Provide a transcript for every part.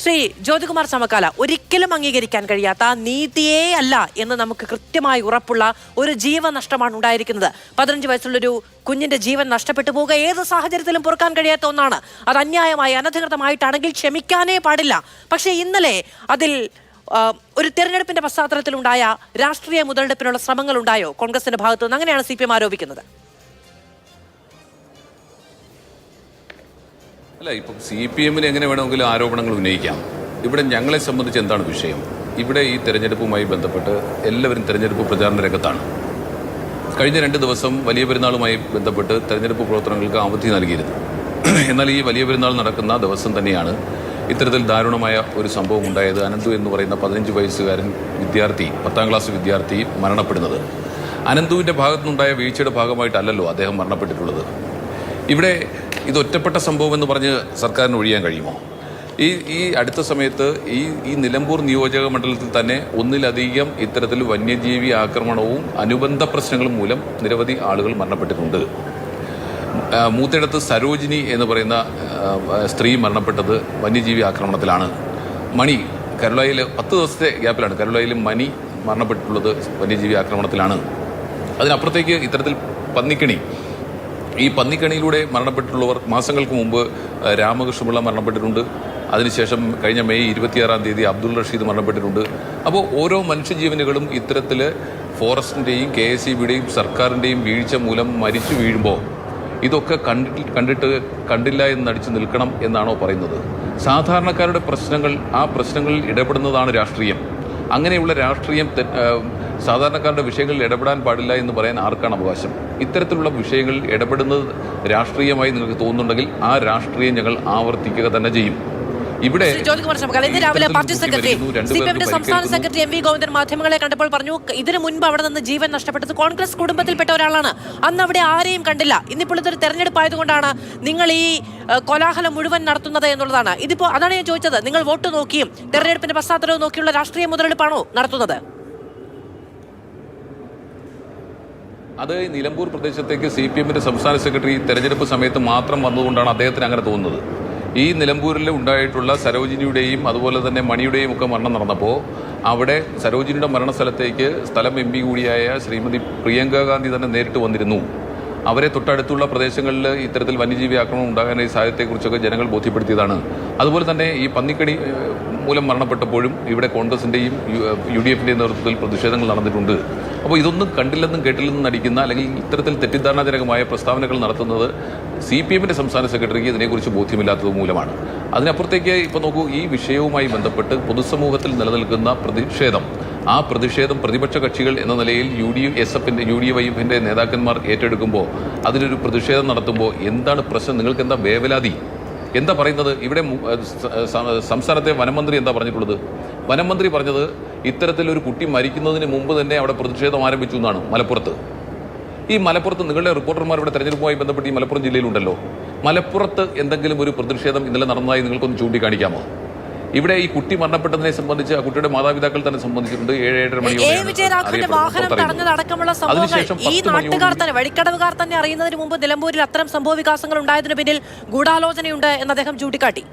ശ്രീ ജ്യോതികുമാർ ചമക്കാല, ഒരിക്കലും അംഗീകരിക്കാൻ കഴിയാത്ത നീതിയേ അല്ല എന്ന് നമുക്ക് കൃത്യമായി ഉറപ്പുള്ള ഒരു ജീവനഷ്ടമാണ് ഉണ്ടായിരിക്കുന്നത്. 15 വയസ്സുള്ളൊരു കുഞ്ഞിന്റെ ജീവൻ നഷ്ടപ്പെട്ടു പോവുക ഏത് സാഹചര്യത്തിലും പൊറുക്കാൻ കഴിയാത്ത ഒന്നാണ്. അത് അന്യായമായി അനധികൃതമായിട്ടാണെങ്കിൽ ക്ഷമിക്കാനേ പാടില്ല. പക്ഷേ ഇന്നലെ അതിൽ ഒരു തെരഞ്ഞെടുപ്പിന്റെ പശ്ചാത്തലത്തിലുണ്ടായ രാഷ്ട്രീയ മുതലെടുപ്പിനുള്ള ശ്രമങ്ങൾ ഉണ്ടായോ കോൺഗ്രസിന്റെ ഭാഗത്തുനിന്ന്? അങ്ങനെയാണ് CPM ആരോപിക്കുന്നത്. അല്ല, ഇപ്പം CPM-ന് എങ്ങനെ വേണമെങ്കിലും ആരോപണങ്ങൾ ഉന്നയിക്കാം. ഇവിടെ ഞങ്ങളെ സംബന്ധിച്ച് എന്താണ് വിഷയം? ഇവിടെ ഈ തെരഞ്ഞെടുപ്പുമായി ബന്ധപ്പെട്ട് എല്ലാവരും തെരഞ്ഞെടുപ്പ് പ്രചാരണ രംഗത്താണ്. കഴിഞ്ഞ 2 ദിവസം വലിയ പെരുന്നാളുമായി ബന്ധപ്പെട്ട് തെരഞ്ഞെടുപ്പ് പ്രവർത്തനങ്ങൾക്ക് അവധി നൽകിയിരുന്നു. എന്നാൽ ഈ വലിയ പെരുന്നാൾ നടക്കുന്ന ദിവസം തന്നെയാണ് ഇത്തരത്തിൽ ദാരുണമായ ഒരു സംഭവം ഉണ്ടായത്. അനന്തു എന്ന് പറയുന്ന 15 വയസ്സുകാരൻ വിദ്യാർത്ഥി, 10ാം ക്ലാസ് വിദ്യാർത്ഥി മരണപ്പെടുന്നത്. അനന്തുവിൻ്റെ ഭാഗത്തുനിന്നുണ്ടായ വീഴ്ചയുടെ ഭാഗമായിട്ടല്ലല്ലോ അദ്ദേഹം മരണപ്പെട്ടിട്ടുള്ളത്. ഇവിടെ ഇത് ഒറ്റപ്പെട്ട സംഭവം എന്ന് പറഞ്ഞ് സർക്കാരിന് ഒഴിയാൻ കഴിയുമോ? ഈ അടുത്ത സമയത്ത് ഈ നിലമ്പൂർ നിയോജക മണ്ഡലത്തിൽ തന്നെ ഒന്നിലധികം ഇത്തരത്തിൽ വന്യജീവി ആക്രമണവും അനുബന്ധ പ്രശ്നങ്ങളും മൂലം നിരവധി ആളുകൾ മരണപ്പെട്ടിട്ടുണ്ട്. മൂത്തിടത്ത് സരോജിനി എന്ന് പറയുന്ന സ്ത്രീ മരണപ്പെട്ടത് വന്യജീവി ആക്രമണത്തിലാണ്. മണി കരുളായിൽ 10 ദിവസത്തെ ഗ്യാപ്പിലാണ് കരുളായിൽ മണി മരണപ്പെട്ടിട്ടുള്ളത് വന്യജീവി ആക്രമണത്തിലാണ്. അതിനപ്പുറത്തേക്ക് ഇത്തരത്തിൽ ഈ പന്നിക്കണിയിലൂടെ മരണപ്പെട്ടിട്ടുള്ളവർ മാസങ്ങൾക്ക് മുമ്പ് രാമകൃഷ്ണപിള്ള മരണപ്പെട്ടിട്ടുണ്ട്. അതിനുശേഷം കഴിഞ്ഞ മെയ് 26-ാം തീയതി അബ്ദുൾ റഷീദ് മരണപ്പെട്ടിട്ടുണ്ട്. അപ്പോൾ ഓരോ മനുഷ്യജീവനുകളും ഇത്തരത്തിൽ ഫോറസ്റ്റിൻ്റെയും KSEBയുടെയും സർക്കാരിൻ്റെയും വീഴ്ച മൂലം മരിച്ചു വീഴുമ്പോൾ ഇതൊക്കെ കണ്ടില്ല എന്ന് നടിച്ചു നിൽക്കണം എന്നാണോ പറയുന്നത്? സാധാരണക്കാരുടെ പ്രശ്നങ്ങൾ, ആ പ്രശ്നങ്ങളിൽ ഇടപെടുന്നതാണ് രാഷ്ട്രീയം. അങ്ങനെയുള്ള രാഷ്ട്രീയം സാധാരണക്കാരുടെ വിഷയങ്ങളിൽ ഇടപെടാൻ പാടില്ല എന്ന് പറയാൻ ആർക്കാണ് അവകാശം? ഇത്തരത്തിലുള്ള വിഷയങ്ങളിൽ ഇടപെടുന്നത് രാഷ്ട്രീയമായി നിങ്ങൾക്ക് തോന്നുന്നുണ്ടെങ്കിൽ ആ രാഷ്ട്രീയം ഞങ്ങൾ ആവർത്തിക്കുക തന്നെ ചെയ്യും. ഇവിടെ ഇന്ന് രാവിലെ പാർട്ടി സെക്രട്ടറി CPM-ന്റെ സംസ്ഥാന സെക്രട്ടറി MV ഗോവിന്ദൻ മാധ്യമങ്ങളെ കണ്ടപ്പോൾ പറഞ്ഞു, ഇതിനു മുൻപ് അവിടെ നിന്ന് ജീവൻ നഷ്ടപ്പെട്ടത് കോൺഗ്രസ് കുടുംബത്തിൽപ്പെട്ട ഒരാളാണ്. അന്ന് അവിടെ ആരെയും കണ്ടില്ല. ഇന്നിപ്പോൾ ഇതൊരു തെരഞ്ഞെടുപ്പ് ആയതുകൊണ്ടാണ് നിങ്ങൾ ഈ കോലാഹലം മുഴുവൻ നടത്തുന്നത് എന്നുള്ളതാണ്. ഇതിപ്പോ അതാണ് ഞാൻ ചോദിച്ചത്. നിങ്ങൾ വോട്ട് നോക്കിയും തെരഞ്ഞെടുപ്പിന്റെ പശ്ചാത്തലവും നോക്കിയുള്ള രാഷ്ട്രീയ മുതലെടുപ്പാണോ നടത്തുന്നത്? അത് നിലമ്പൂർ പ്രദേശത്തേക്ക് CPM-ന്റെ സംസ്ഥാന സെക്രട്ടറി തെരഞ്ഞെടുപ്പ് സമയത്ത് മാത്രം വന്നതുകൊണ്ടാണ് അദ്ദേഹത്തിന് അങ്ങനെ തോന്നുന്നത്. ഈ നിലമ്പൂരിൽ ഉണ്ടായിട്ടുള്ള സരോജിനിയുടെയും അതുപോലെ തന്നെ മണിയുടെയും ഒക്കെ മരണം നടന്നപ്പോൾ അവിടെ സരോജിനിയുടെ മരണസ്ഥലത്തേക്ക് സ്ഥലം MP കൂടിയായ ശ്രീമതി പ്രിയങ്ക ഗാന്ധി തന്നെ നേരിട്ട് വന്നിരുന്നു. അവരെ തൊട്ടടുത്തുള്ള പ്രദേശങ്ങളിൽ ഇത്തരത്തിൽ വന്യജീവി ആക്രമണം ഉണ്ടാകാനുള്ള സാധ്യതയെക്കുറിച്ചൊക്കെ ജനങ്ങൾ ബോധ്യപ്പെടുത്തിയതാണ്. അതുപോലെ തന്നെ ഈ പന്നിക്കണി മൂലം മരണപ്പെട്ടപ്പോഴും ഇവിടെ കോൺഗ്രസിൻ്റെയും UDF-ൻ്റെയും നേതൃത്വത്തിൽ പ്രതിഷേധങ്ങൾ നടന്നിട്ടുണ്ട്. അപ്പോൾ ഇതൊന്നും കണ്ടില്ലെന്നും കേട്ടില്ലെന്നും നടിക്കുന്ന അല്ലെങ്കിൽ ഇത്തരത്തിൽ തെറ്റിദ്ധാരണാജനകമായ പ്രസ്താവനകൾ നടത്തുന്നത് CPM-ന്റെ സംസ്ഥാന സെക്രട്ടറിക്ക് ഇതിനെക്കുറിച്ച് ബോധ്യമില്ലാത്തത് മൂലമാണ്. അതിനപ്പുറത്തേക്ക് ഇപ്പോൾ നോക്കൂ, ഈ വിഷയവുമായി ബന്ധപ്പെട്ട് പൊതുസമൂഹത്തിൽ നിലനിൽക്കുന്ന പ്രതിഷേധം, ആ പ്രതിഷേധം പ്രതിപക്ഷ കക്ഷികൾ എന്ന നിലയിൽ UDYF-ന്റെ നേതാക്കന്മാർ ഏറ്റെടുക്കുമ്പോൾ അതിലൊരു പ്രതിഷേധം നടത്തുമ്പോൾ എന്താണ് പ്രശ്നം? നിങ്ങൾക്ക് എന്താ വേവലാതി? എന്താ പറയുന്നത്? ഇവിടെ സംസ്ഥാനത്തെ വനമന്ത്രി എന്താ പറഞ്ഞിട്ടുള്ളത്? വനമന്ത്രി പറഞ്ഞത് ഇത്തരത്തിലൊരു കുട്ടി മരിക്കുന്നതിന് മുമ്പ് തന്നെ അവിടെ പ്രതിഷേധം ആരംഭിച്ചു എന്നാണ് മലപ്പുറത്ത്. ഈ മലപ്പുറത്ത് നിങ്ങളുടെ റിപ്പോർട്ടർമാർ ഇവിടെ തെരഞ്ഞെടുപ്പുമായി ബന്ധപ്പെട്ട് ഈ മലപ്പുറം ജില്ലയിലുണ്ടല്ലോ. മലപ്പുറത്ത് എന്തെങ്കിലും ഒരു പ്രതിഷേധം ഇന്നലെ നടന്നതായി നിങ്ങൾക്കൊന്ന് ചൂണ്ടിക്കാണിക്കാമോ? ഇവിടെ ഈ കുട്ടി മരണപ്പെട്ടതിനെ സംബന്ധിച്ച് ആ കുട്ടിയുടെ മാതാപിതാക്കൾ തന്നെ സംബന്ധിച്ചിട്ടുണ്ട്. 7-7:30 മണിയോടെ വാഹനം തടഞ്ഞതടക്കമുള്ള സംഭവങ്ങൾ ഈ നാട്ടുകാർ തന്നെ, വഴിക്കടവുകാർ തന്നെ അറിയുന്നതിന് മുമ്പ് നിലമ്പൂരിൽ അത്തരം സംഭവ വികാസങ്ങൾ ഉണ്ടായതിനു പിന്നിൽ ഗൂഢാലോചനയുണ്ട് എന്ന് അദ്ദേഹം ചൂണ്ടിക്കാട്ടി.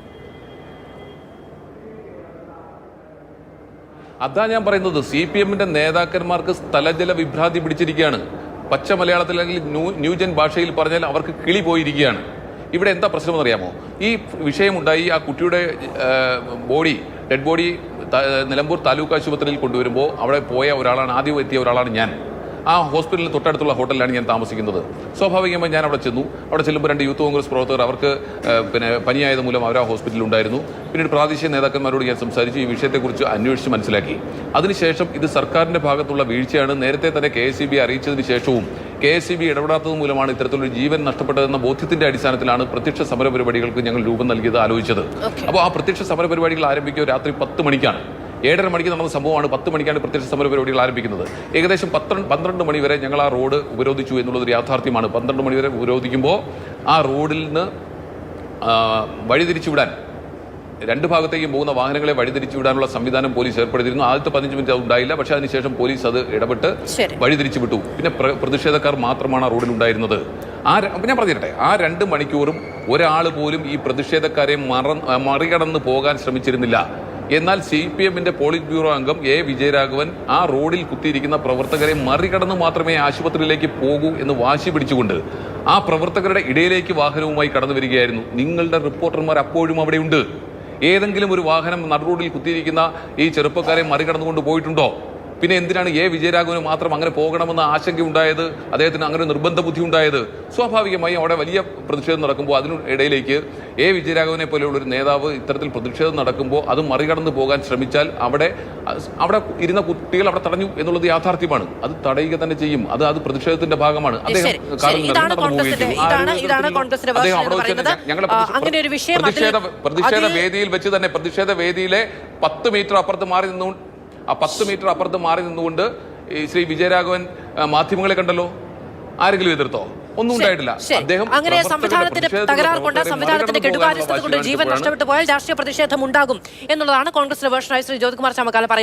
അതാ ഞാൻ പറയുന്നത്, CPM-ന്റെ നേതാക്കന്മാർക്ക് സ്ഥലജല വിഭ്രാന്തി പിടിച്ചിരിക്കുകയാണ്. പച്ച മലയാളത്തിൽ അല്ലെങ്കിൽ ന്യൂജൻ ഭാഷയിൽ പറഞ്ഞാൽ അവർക്ക് കിളി പോയിരിക്കുകയാണ്. ഇവിടെ എന്താ പ്രശ്നമെന്ന് അറിയാമോ? ഈ വിഷയമുണ്ടായി, ആ കുട്ടിയുടെ ഡെഡ് ബോഡി നിലമ്പൂർ താലൂക്ക് ആശുപത്രിയിൽ കൊണ്ടുവരുമ്പോൾ അവിടെ പോയ ഒരാളാണ്, ആദ്യം എത്തിയ ഒരാളാണ് ഞാൻ. ആ ഹോസ്പിറ്റലിന് തൊട്ടടുത്തുള്ള ഹോട്ടലിലാണ് ഞാൻ താമസിക്കുന്നത്. സ്വാഭാവികമായി ഞാൻ അവിടെ ചെന്നു. അവിടെ ചെല്ലുമ്പോൾ 2 യൂത്ത് കോൺഗ്രസ് പ്രവർത്തകർ, അവർക്ക് പനിയായത് മൂലം അവർ ആ ഹോസ്പിറ്റലിൽ ഉണ്ടായിരുന്നു. പിന്നീട് പ്രാദേശിക നേതാക്കന്മാരോട് ഞാൻ സംസാരിച്ച് ഈ വിഷയത്തെക്കുറിച്ച് അന്വേഷിച്ച് മനസ്സിലാക്കി. അതിനുശേഷം ഇത് സർക്കാരിൻ്റെ ഭാഗത്തുള്ള വീഴ്ചയാണ്. നേരത്തെ തന്നെ KSEB അറിയിച്ചതിന് ശേഷവും KSEB ഇടപെടാത്തത് മൂലമാണ് ഇത്തരത്തിലൊരു ജീവൻ നഷ്ടപ്പെട്ടതെന്ന ബോധ്യത്തിന്റെ അടിസ്ഥാനത്തിലാണ് പ്രത്യക്ഷ സമര പരിപാടികൾക്ക് ഞങ്ങൾ രൂപം നൽകിയത് ആലോചിച്ചത്. അപ്പോൾ ആ പ്രത്യക്ഷ സമര പരിപാടികൾ ആരംഭിക്കുക രാത്രി 10 മണിക്കാണ്. 7:30 മണിക്ക് നടന്ന സംഭവമാണ്. 10 മണിക്കാണ് പ്രത്യക്ഷ സമര പരിപാടികൾ ആരംഭിക്കുന്നത്. ഏകദേശം 12 മണി വരെ ഞങ്ങൾ ആ റോഡ് ഉപരോധിച്ചു എന്നുള്ളതൊരു യാഥാർത്ഥ്യമാണ്. 12 മണി വരെ ഉപരോധിക്കുമ്പോൾ ആ റോഡിൽ നിന്ന് വഴിതിരിച്ചുവിടാൻ, 2 ഭാഗത്തേക്കും പോകുന്ന വാഹനങ്ങളെ വഴിതിരിച്ചുവിടാനുള്ള സംവിധാനം പോലീസ് ഏർപ്പെടുത്തിയിരുന്നു. ആദ്യത്തെ 15 മിനിറ്റ് അത് ഉണ്ടായില്ല. പക്ഷേ അതിനുശേഷം പോലീസ് അത് ഇടപെട്ട് വഴിതിരിച്ചു വിട്ടു. പിന്നെ പ്രതിഷേധക്കാർ മാത്രമാണ് ആ റോഡിൽ ഉണ്ടായിരുന്നത്. ഞാൻ പറഞ്ഞിട്ടെ, ആ 2 മണിക്കൂറും ഒരാൾ പോലും ഈ പ്രതിഷേധക്കാരെ മറികടന്ന് പോകാൻ ശ്രമിച്ചിരുന്നില്ല. എന്നാൽ CPM-ന്റെ പോളിറ്റ് ബ്യൂറോ അംഗം A. വിജയരാഘവൻ ആ റോഡിൽ കുത്തിയിരിക്കുന്ന പ്രവർത്തകരെ മറികടന്ന് മാത്രമേ ആശുപത്രിയിലേക്ക് പോകൂ എന്ന് വാശി പിടിച്ചുകൊണ്ട് ആ പ്രവർത്തകരുടെ ഇടയിലേക്ക് വാഹനവുമായി കടന്നു വരികയായിരുന്നു. നിങ്ങളുടെ റിപ്പോർട്ടർമാർ അപ്പോഴും അവിടെയുണ്ട്. ഏതെങ്കിലും ഒരു വാഹനം നടുറോഡിൽ കുത്തിയിരിക്കുന്ന ഈ ചെറുപ്പക്കാരെ മറികടന്നുകൊണ്ട് പോയിട്ടുണ്ടോ? പിന്നെ എന്തിനാണ് A. വിജയരാഘവന് മാത്രം അങ്ങനെ പോകണമെന്ന ആശങ്ക ഉണ്ടായത്, അദ്ദേഹത്തിന് അങ്ങനെ നിർബന്ധ ബുദ്ധി ഉണ്ടായത്? സ്വാഭാവികമായും അവിടെ വലിയ പ്രതിഷേധം നടക്കുമ്പോൾ അതിനിടയിലേക്ക് A. വിജയരാഘവനെ പോലെയുള്ള ഒരു നേതാവ് ഇത്തരത്തിൽ പ്രതിഷേധം നടക്കുമ്പോൾ അത് മറികടന്ന് പോകാൻ ശ്രമിച്ചാൽ അവിടെ ഇരുന്ന കുട്ടികൾ അവിടെ തടഞ്ഞു എന്നുള്ളത് യാഥാർത്ഥ്യമാണ്. അത് തടയുക തന്നെ ചെയ്യും. അത് പ്രതിഷേധത്തിന്റെ ഭാഗമാണ്. പ്രതിഷേധ വേദിയിൽ വെച്ച് തന്നെ പ്രതിഷേധ വേദിയിലെ 10 മീറ്റർ അപ്പുറത്ത് മാറി നിന്നു. ആ 10 മീറ്റർ അപ്പുറത്ത് മാറി നിന്നുകൊണ്ട് ശ്രീ വിജയരാഘവൻ മാധ്യമങ്ങളെ കണ്ടല്ലോ. ആരെങ്കിലും എതിർത്തോ? ഒന്നും ഉണ്ടായിട്ടില്ല. അദ്ദേഹം അങ്ങനെ സംവിധാനത്തിന്റെ തകരാർ കൊണ്ട്, സംവിധാനത്തിന്റെ കെടുകാര്യസ്ഥത കൊണ്ട് ജീവൻ നഷ്ടപ്പെട്ടു പോയാൽ രാഷ്ട്രീയ പ്രതിഷേധം ഉണ്ടാകും എന്നുള്ളതാണ് കോൺഗ്രസിന്റെ വേർഷനായി ശ്രീ ജ്യോതികുമാർ ചാമക്കാല പറയുന്നത്.